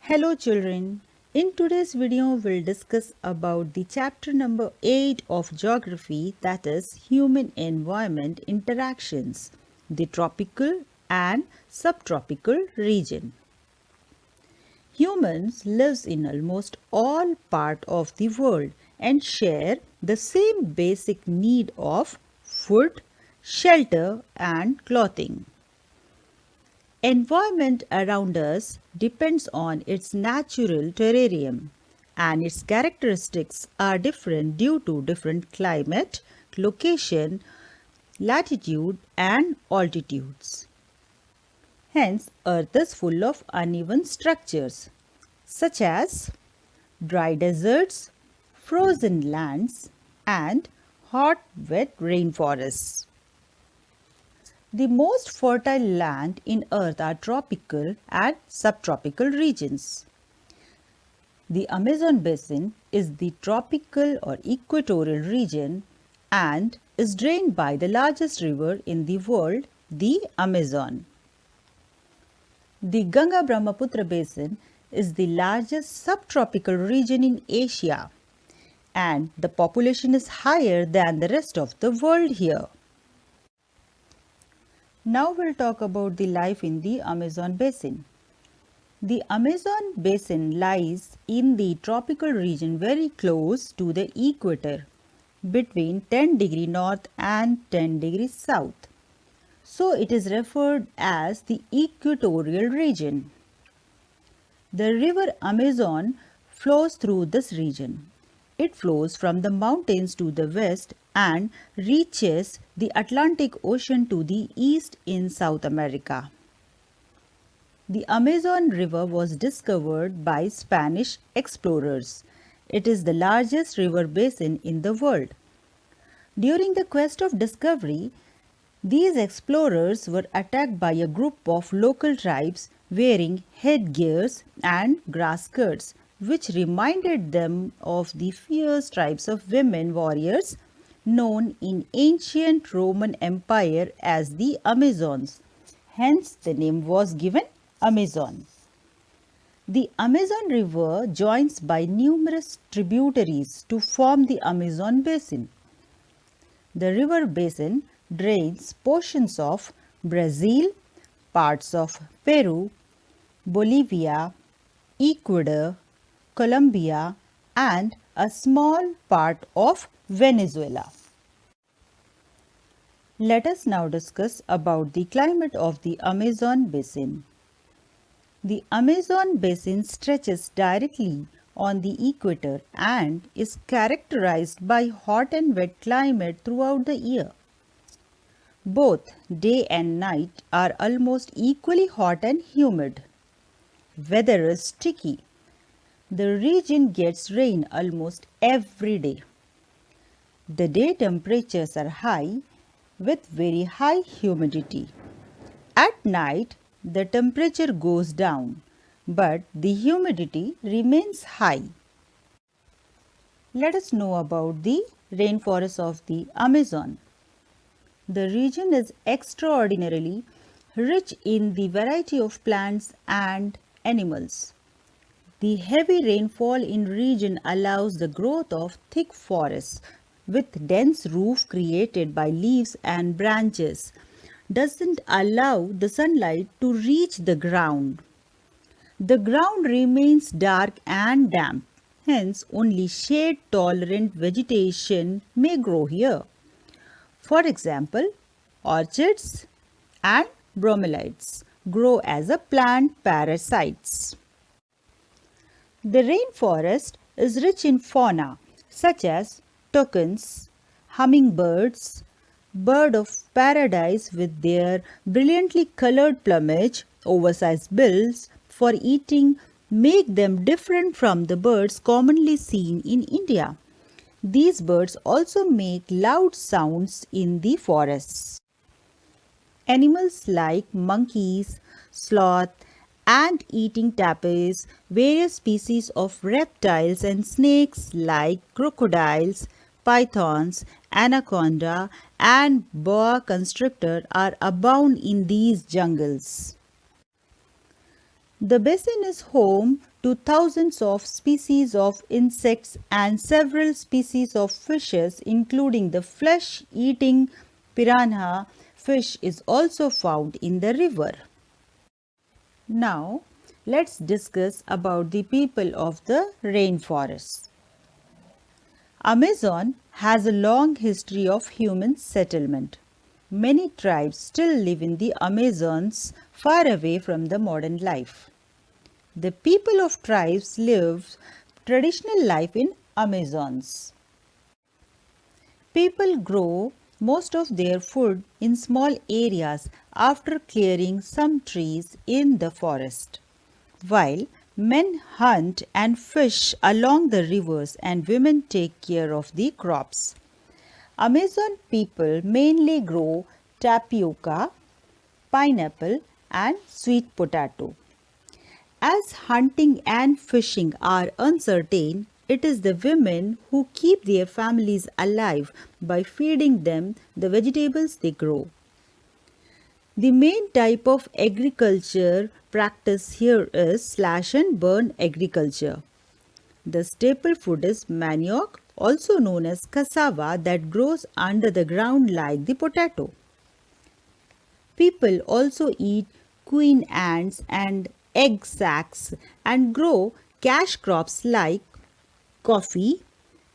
Hello children. In today's video we'll discuss about the chapter number 8 of geography, that is human environment interactions, the tropical and subtropical region. Humans lives in almost all part of the world and share the same basic need of food, shelter and clothing. Environment around us depends on its natural terrarium and its characteristics are different due to different climate, location, latitude and altitudes. Hence, Earth is full of uneven structures such as dry deserts, frozen lands and hot wet rainforests. The most fertile land in earth are tropical and subtropical regions. The Amazon basin is the tropical or equatorial region and is drained by the largest river in the world, the Amazon. The Ganga Brahmaputra basin is the largest subtropical region in Asia and the population is higher than the rest of the world here. Now we'll talk about the life in the Amazon basin. The Amazon basin lies in the tropical region very close to the equator, between 10 degrees north and 10 degrees south. So it is referred as the equatorial region. The river Amazon flows through this region. It flows from the mountains to the west and reaches the Atlantic Ocean to the east in South America. The Amazon River was discovered by Spanish explorers. It is the largest river basin in the world. During the quest of discovery, these explorers were attacked by a group of local tribes wearing headgears and grass skirts, which reminded them of the fierce tribes of women warriors known in ancient Roman Empire as the Amazons. Hence the name was given Amazon. The Amazon River joins by numerous tributaries to form the Amazon basin. The river basin drains portions of Brazil, parts of Peru, Bolivia, Ecuador, Colombia and a small part of Venezuela. Let us now discuss about the climate of the Amazon basin. The Amazon basin stretches directly on the equator and is characterized by hot and wet climate throughout the year. Both day and night are almost equally hot and humid. Weather is sticky. The region gets rain almost every day. The day temperatures are high with very high humidity. At night, the temperature goes down, but the humidity remains high. Let us know about the rainforest of the Amazon. The region is extraordinarily rich in the variety of plants and animals. The heavy rainfall in region allows the growth of thick forests with dense roof created by leaves and branches. Doesn't allow the sunlight to reach the ground. The ground remains dark and damp. Hence, only shade-tolerant vegetation may grow here. For example, orchids and bromeliads grow as a plant parasites. The rainforest is rich in fauna such as toucans, hummingbirds, bird of paradise with their brilliantly colored plumage, oversized bills for eating make them different from the birds commonly seen in India. These birds also make loud sounds in the forests. Animals like monkeys, sloth, ant-eating tapirs, various species of reptiles and snakes like crocodiles, pythons, anaconda and boa constrictor are abound in these jungles. The basin is home to thousands of species of insects and several species of fishes, including the flesh-eating piranha fish is also found in the river. Now, let's discuss about the people of the rainforest. Amazon has a long history of human settlement. Many tribes still live in the Amazons far away from the modern life. The people of tribes live traditional life in Amazons. People grow most of their food in small areas after clearing some trees in the forest, while men hunt and fish along the rivers and women take care of the crops. Amazon people mainly grow tapioca, pineapple, and sweet potato. As hunting and fishing are uncertain, it is the women who keep their families alive by feeding them the vegetables they grow. The main type of agriculture practiced here is slash and burn agriculture. The staple food is manioc, also known as cassava, that grows under the ground like the potato. People also eat queen ants and egg sacs and grow cash crops like coffee,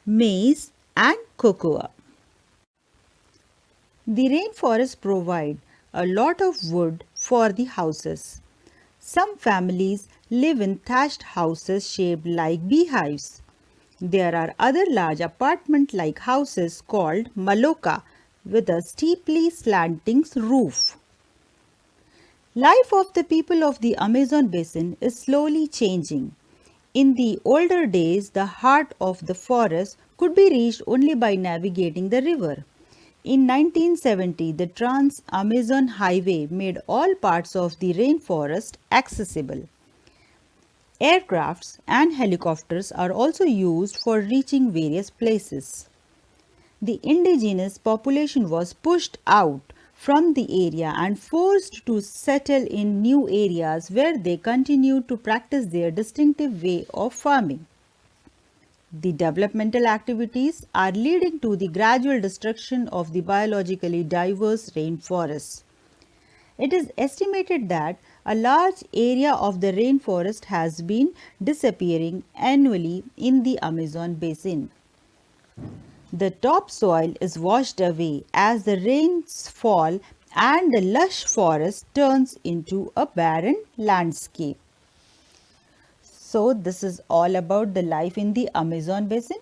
maize, and cocoa. The rainforests provide a lot of wood for the houses. Some families live in thatched houses shaped like beehives. There are other large apartment-like houses called maloka with a steeply slanting roof. Life of the people of the Amazon basin is slowly changing. In the older days, the heart of the forest could be reached only by navigating the river. In 1970, the Trans-Amazon Highway made all parts of the rainforest accessible. Aircrafts and helicopters are also used for reaching various places. The indigenous population was pushed out from the area and forced to settle in new areas where they continued to practice their distinctive way of farming. The developmental activities are leading to the gradual destruction of the biologically diverse rainforests. It is estimated that a large area of the rainforest has been disappearing annually in the Amazon basin. The topsoil is washed away as the rains fall and the lush forest turns into a barren landscape. So this is all about the life in the Amazon basin.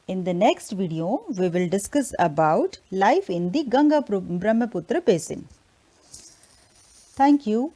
In the next video, we will discuss about life in the Ganga Brahmaputra basin. Thank you.